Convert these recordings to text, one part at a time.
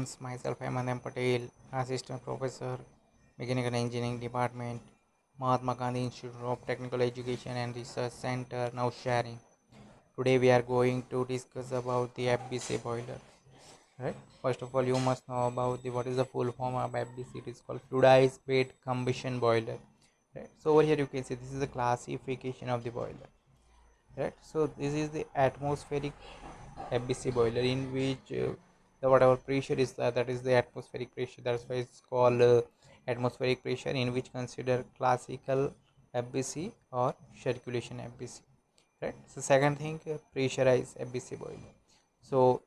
Congratulations, myself Hemant Patel, Assistant Professor, Mechanical Engineering Department, Mahatma Gandhi Institute of Technical Education and Research Center, now sharing. Today we are going to discuss about the FBC boiler. Right? First of all, you must know about the what is the full form of FBC. It is called Fluidized Bed Combustion Boiler. Right? So over here you can see this is the classification of the boiler. Right? So this is the atmospheric FBC boiler in which the whatever pressure is that is the atmospheric pressure. That's why it's called atmospheric pressure, in which consider classical FBC or circulation FBC. Right. So second thing, pressurized FBC boiler. So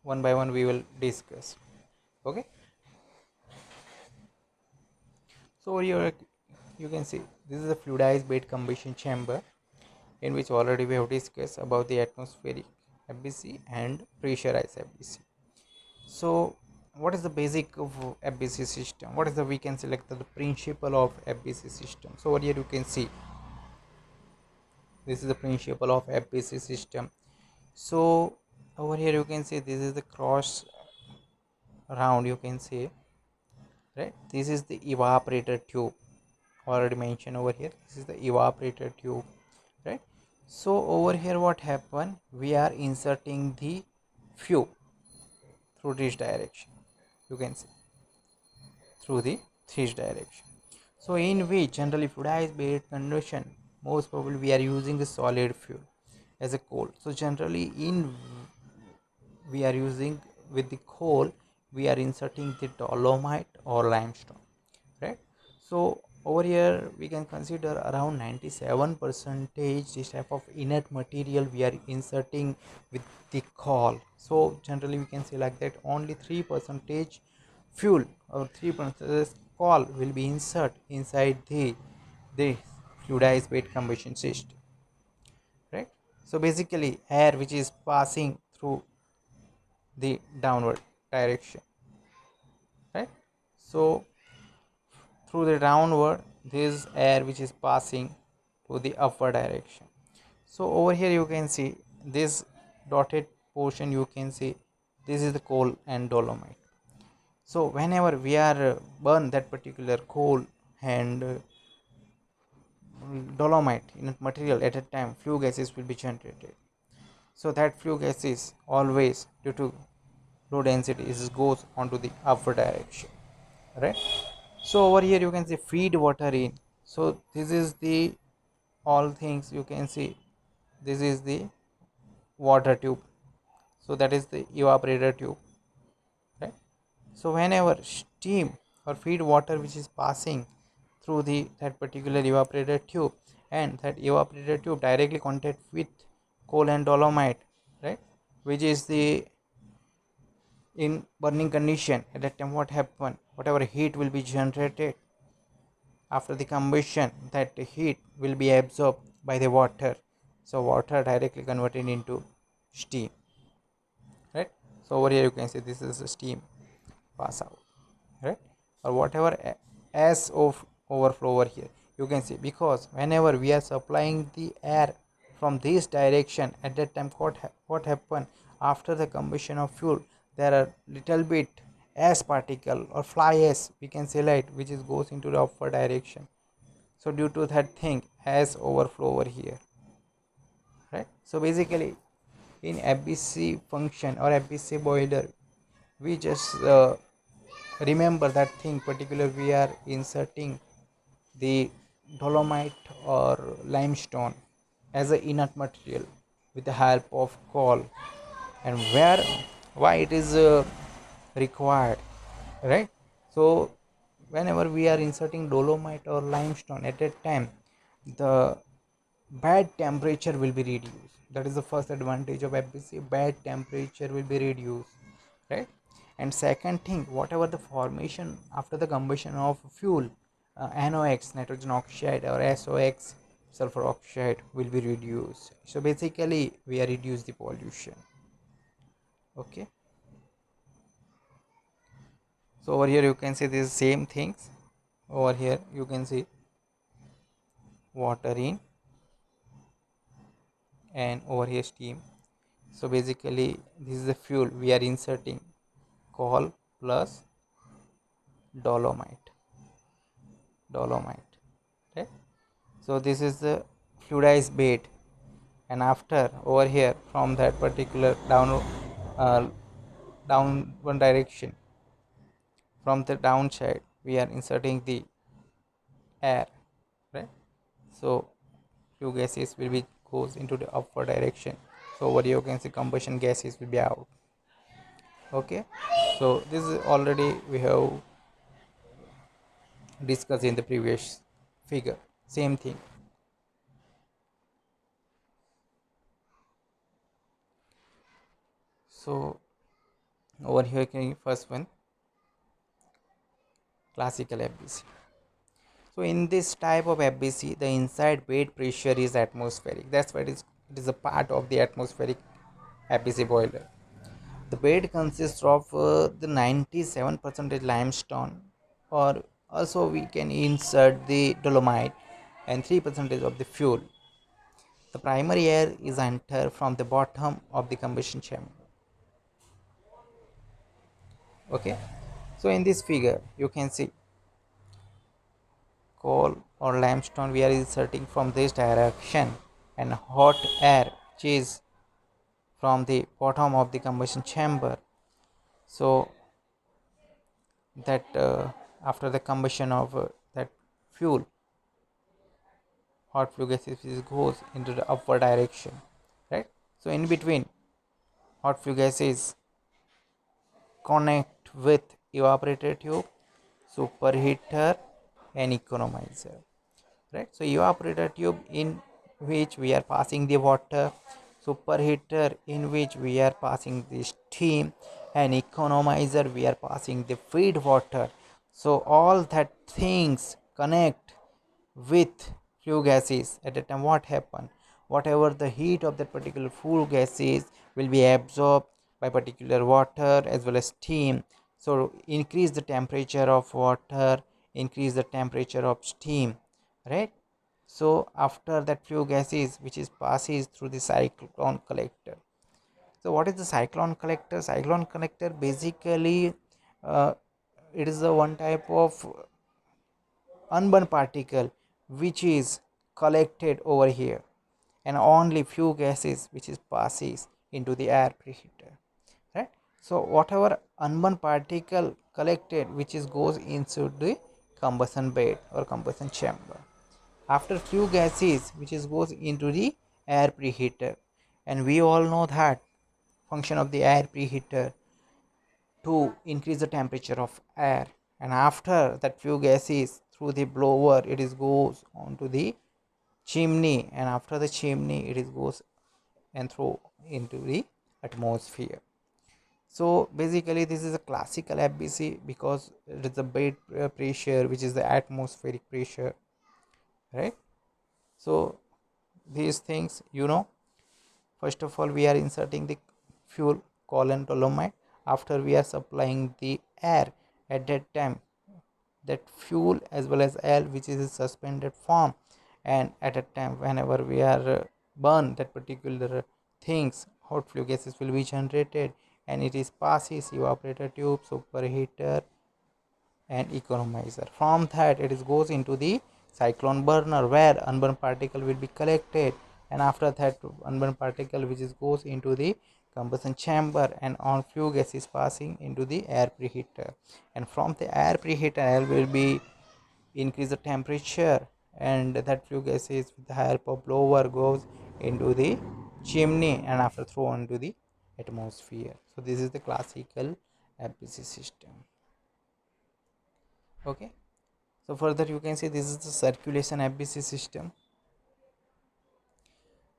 one by one we will discuss. Okay. So over here you can see this is a fluidized bed combustion chamber, in which already we have discussed about the atmospheric FBC and pressurized FBC. So what is the basic of FBC system? What is the we can select the principle of FBC system? So over here you can see this is the principle of FBC system. So over here you can see this is the cross round, you can see, right? This is the evaporator tube, already mentioned over here. This is the evaporator tube, right? So over here what happen, we are inserting the fuel through this direction, you can see, through the this direction. So in which generally fluidized bed condition, most probably we are using the solid fuel as a coal. So generally in we are using with the coal, we are inserting the dolomite or limestone, right? So over here we can consider around 97 percentage this type of inert material we are inserting with the coal. So generally we can say like that only 3 percentage fuel or 3 percentage coal will be insert inside the fluidized bed combustion system, right? So basically air which is passing through the downward direction, right? So through the downward, this air which is passing to the upward direction. So over here you can see this dotted portion, you can see this is the coal and dolomite. So whenever we are burn that particular coal and dolomite in material, at a time flue gases will be generated. So that flue gases always due to low density is goes onto the upward direction, right? So over here you can see feed water in. So this is the all things, you can see this is the water tube. So that is the evaporator tube, right? So whenever steam or feed water which is passing through the that particular evaporator tube, and that evaporator tube directly contact with coal and dolomite, right, which is the in burning condition, at that time what happen, whatever heat will be generated after the combustion, that heat will be absorbed by the water. So water directly converted into steam, right? So over here you can see this is the steam pass out, right? Or whatever as of overflow over here, you can see, because whenever we are supplying the air from this direction, at that time what happen, after the combustion of fuel there are little bit ash particle or fly ash, we can say, light which is goes into the upward direction. So due to that thing, ash overflow over here, right? So basically in FBC function or FBC boiler, we just remember that thing particular, we are inserting the dolomite or limestone as a inert material with the help of coal, and where why it is required, right? So whenever we are inserting dolomite or limestone, at that time the bad temperature will be reduced. That is the first advantage of FBC, bad temperature will be reduced, right? And second thing, whatever the formation after the combustion of fuel, NOx, nitrogen oxide, or SOx, sulfur oxide, will be reduced. So basically we are reduce the pollution. Okay, so over here you can see these same things. Over here you can see water in, and over here steam. So basically this is the fuel we are inserting, coal plus dolomite, right? So this is the fluidized bed, and after over here from that particular uh, down one direction, from the downside we are inserting the air, right? So few gases will be goes into the upward direction, so over here you can see combustion gases will be out. Okay, so this is already we have discussed in the previous figure, same thing. So over here can first one, classical FBC. So in this type of FBC, the inside bed pressure is atmospheric. That's why it is a part of the atmospheric FBC boiler. The bed consists of the 97% limestone, or also we can insert the dolomite and 3% of the fuel. The primary air is entered from the bottom of the combustion chamber. Okay, so in this figure you can see coal or limestone we are inserting from this direction, and hot air which is from the bottom of the combustion chamber. So that after the combustion of that fuel, hot flue gases goes into the upward direction, right? So in between, hot flue gases connect with evaporator tube, superheater and economizer, right? So evaporator tube in which we are passing the water, superheater in which we are passing the steam, and economizer we are passing the feed water. So all that things connect with flue gases. At the time what happen, whatever the heat of that particular flue gases will be absorbed by particular water as well as steam. So increase the temperature of water, increase the temperature of steam, right? So after that flue gases which is passes through the cyclone collector. So what is the cyclone collector? Cyclone collector basically uh, it is a one type of unburned particle which is collected over here, and only few gases which is passes into the air preheater, right? So whatever unburned particle collected which is goes into the combustion bed or combustion chamber, after few gases which is goes into the air preheater, and we all know that function of the air preheater to increase the temperature of air, and after that few gases through the blower it is goes onto the chimney, and after the chimney it is goes and throw into the atmosphere. So basically this is a classical FBC because it is the bed pressure which is the atmospheric pressure, right? So these things, first of all we are inserting the fuel, coal and dolomite. After we are supplying the air, at that time that fuel as well as air which is in suspended form, and at a time whenever we are burn that particular things, hot flue gases will be generated, and it is passes evaporator tube, superheater and economizer. From that it is goes into the cyclone burner where unburned particle will be collected, and after that unburned particle which is goes into the combustion chamber, and on few gases passing into the air preheater, and from the air preheater air will be increase the temperature, and that flue gases with the help of blower goes into the chimney and after thrown into the atmosphere. So this is the classical FBC system. Okay, so further you can see this is the circulation FBC system.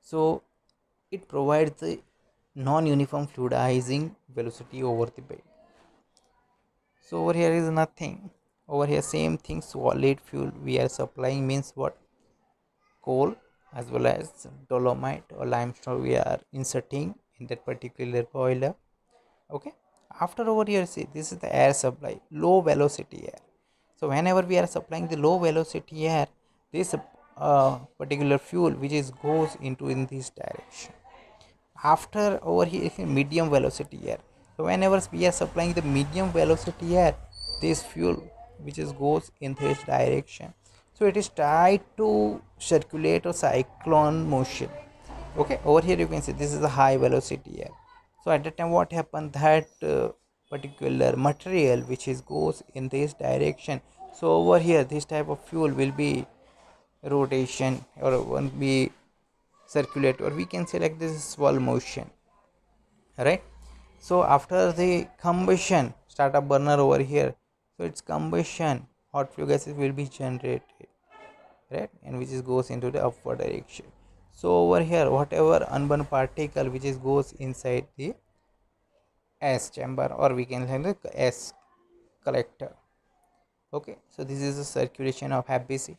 So it provides the non-uniform fluidizing velocity over the bed. So over here is nothing, over here same thing, solid fuel we are supplying means what, coal as well as dolomite or limestone we are inserting in that particular boiler. Okay, after over here see this is the air supply, low velocity air. So whenever we are supplying the low velocity air, this particular fuel which is goes into in this direction. After over here is medium velocity air, So whenever we are supplying the medium velocity air, this fuel which is goes in this direction, so it is tied to circulate or cyclone motion. Okay, over here you can see this is a high velocity air. So at that time what happened, that particular material which is goes in this direction, so over here this type of fuel will be rotation or won't be circulate, or we can say like this is swirl motion, right? So after the combustion start a burner over here, so its combustion hot flue gases will be generated, right, and which is goes into the upward direction. So over here whatever unburned particle which is goes inside the S chamber, or we can say the S collector. Okay, so this is the circulation of FBC.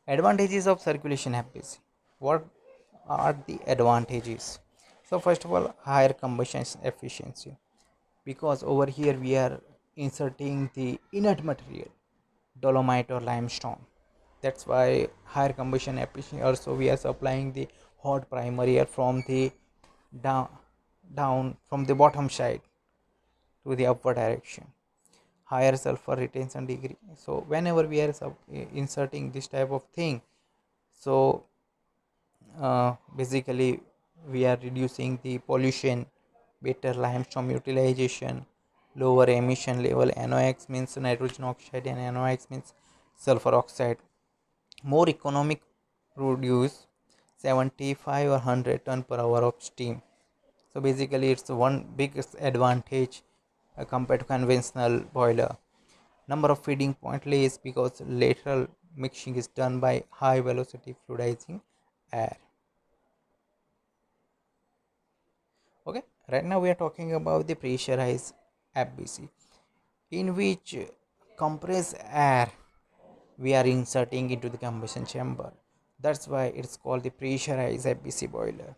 Advantages of circulation FBC. What are the advantages? So first of all, higher combustion efficiency, because over here we are inserting the inert material, dolomite or limestone. That's why higher combustion efficiency. Also we are supplying the hot primary air from the down down from the bottom side to the upward direction. Higher sulfur retention degree. So whenever we are inserting this type of thing, so basically we are reducing the pollution, better limestone utilization, lower emission level. NOx means nitrogen oxide and NOx means sulfur oxide. More economic, produce 75 or 100 ton per hour of steam. So basically it's one biggest advantage compared to conventional boiler. Number of feeding point less, because lateral mixing is done by high velocity fluidizing air. Okay, right now we are talking about the pressurized FBC, in which compressed air we are inserting into the combustion chamber. That's why it's called the pressurized FBC boiler.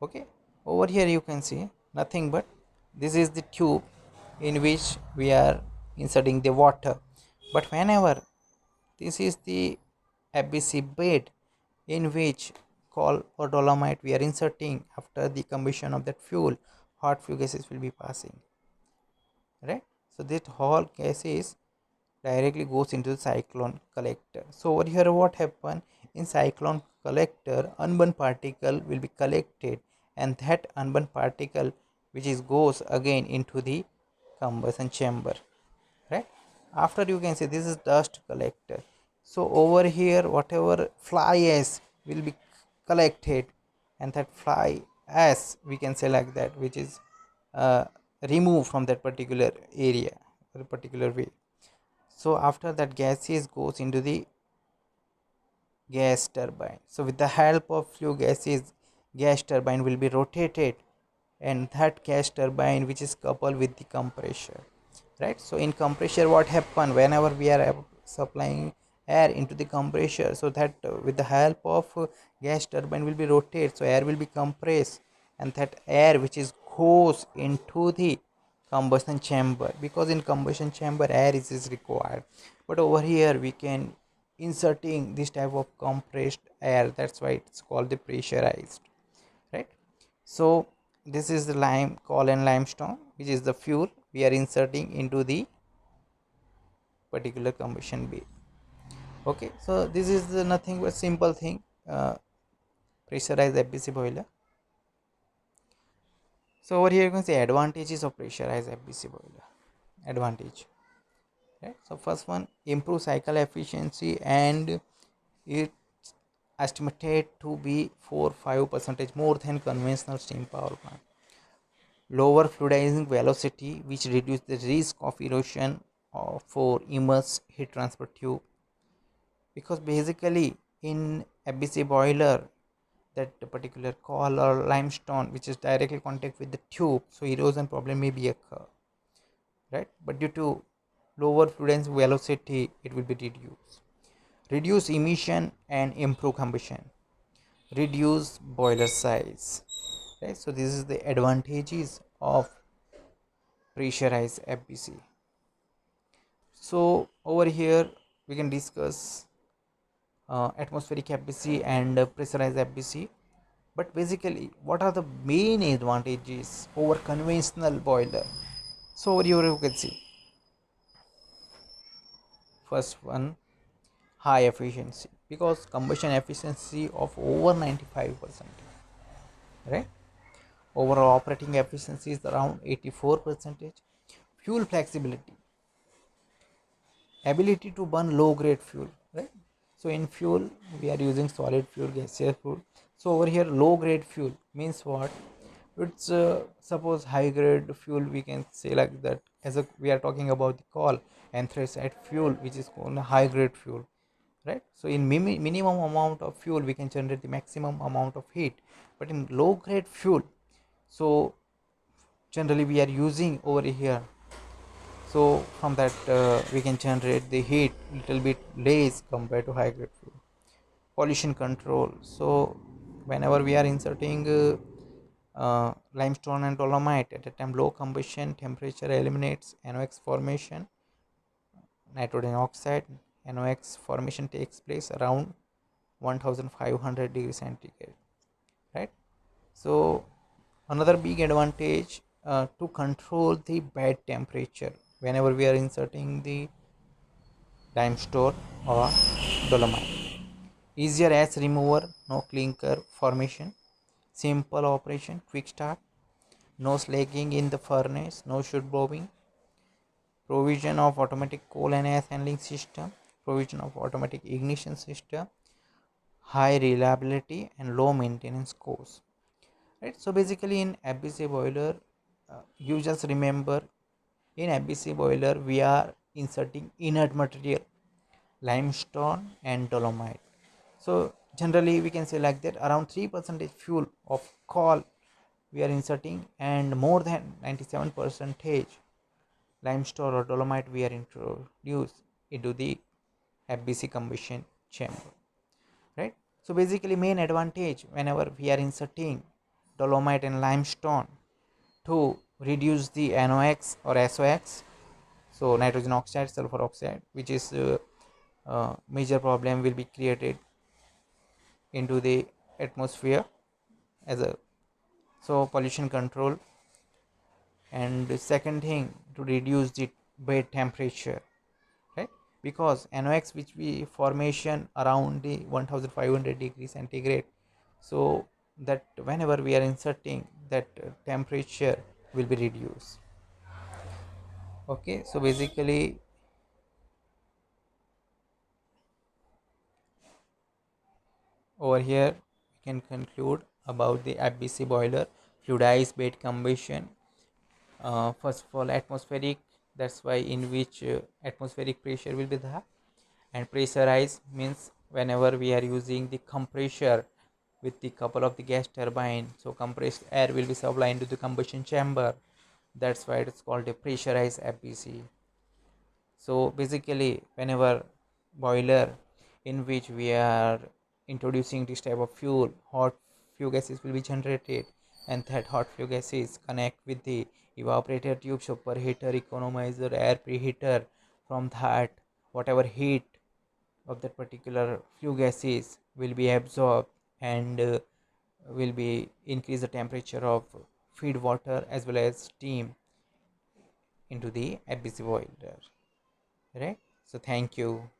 Okay, over here you can see nothing but this is the tube in which we are inserting the water. But whenever this is the FBC bed in which coal or dolomite we are inserting, after the combustion of that fuel, hot flue gases will be passing, right? So that whole gases directly goes into the cyclone collector. So over here what happen, in cyclone collector unburned particle will be collected, and that unburned particle which is goes again into the combustion chamber, right? After you can say this is dust collector. So over here whatever fly ash will be collected, and that fly ash we can say like that, which is uh, removed from that particular area or particular way. So after that gases goes into the gas turbine. So with the help of flue gases, gas turbine will be rotated, and that gas turbine which is coupled with the compressor, right? So in compressor what happen, whenever we are supplying air into the compressor, so that with the help of gas turbine will be rotated, so air will be compressed, and that air which is goes into the combustion chamber, because in combustion chamber air is required. But over here we can inserting this type of compressed air, that's why it's called the pressurized, right? So this is the lime coal and limestone, which is the fuel we are inserting into the particular combustion bay. Okay, so this is the nothing but simple thing, pressurized FBC boiler. So over here you can see advantages of pressurized FBC boiler. Advantage, right? So first one, improve cycle efficiency, and it estimated to be 4-5% more than conventional steam power plant. Lower fluidizing velocity, which reduce the risk of erosion for immersed heat transfer tube, because basically in FBC boiler that particular coal or limestone which is directly contact with the tube, so erosion problem may be occur, right? But due to lower fluidizing velocity it will be reduced. Reduce emission and improve combustion, reduce boiler size, right? So this is the advantages of pressurized FBC. So over here we can discuss atmospheric FBC and pressurized FBC. But basically, what are the main advantages over conventional boiler? So over here you can see, first one, high efficiency, because combustion efficiency of over 95%, right? Overall operating efficiency is around 84%. Fuel flexibility, ability to burn low grade fuel, right? So in fuel we are using solid fuel, gaseous fuel. So over here low grade fuel means what? It's suppose high grade fuel, we can say like that, as a we are talking about the coal anthracite fuel, which is called high grade fuel, right? So in minimum amount of fuel we can generate the maximum amount of heat. But in low grade fuel, so generally we are using over here, so from that we can generate the heat little bit less compared to high grade fuel. Pollution control, so whenever we are inserting limestone and dolomite at a time low combustion temperature eliminates NOx formation, nitrogen oxide. NOx formation takes place around 1500 degrees centigrade, right? So another big advantage, to control the bed temperature whenever we are inserting the limestone or dolomite. Easier as remover, no clinker formation, simple operation, quick start, no slagging in the furnace, no shoot blowing, provision of automatic coal and air handling system, provision of automatic ignition system, high reliability and low maintenance costs, right? So basically in FBC boiler, you just remember, in FBC boiler we are inserting inert material, limestone and dolomite. So generally we can say like that, around 3% fuel of coal we are inserting, and more than 97% limestone or dolomite we are introduced into the FBC combustion chamber, right? So basically main advantage whenever we are inserting dolomite and limestone to reduce the NOx or SOx, so nitrogen oxide, sulfur oxide, which is major problem will be created into the atmosphere as a, so pollution control. And the second thing, to reduce the bed temperature, right? Because NOx which we formation around the 1500 degrees centigrade, so that whenever we are inserting that temperature will be reduced. Okay, so basically over here we can conclude about the FBC boiler, fluidized bed combustion. First of all, atmospheric, that's why in which atmospheric pressure will be there. And pressurized means whenever we are using the compressor with the couple of the gas turbine, so compressed air will be supplied into the combustion chamber, that's why it's called a pressurized FBC. So basically whenever boiler in which we are introducing this type of fuel, hot flue gases will be generated, and that hot flue gases connect with the evaporator tube, superheater, economizer, air preheater. From that, whatever heat of that particular flue gases will be absorbed, and will be increase the temperature of feed water as well as steam into the FBC boiler, right? So thank you.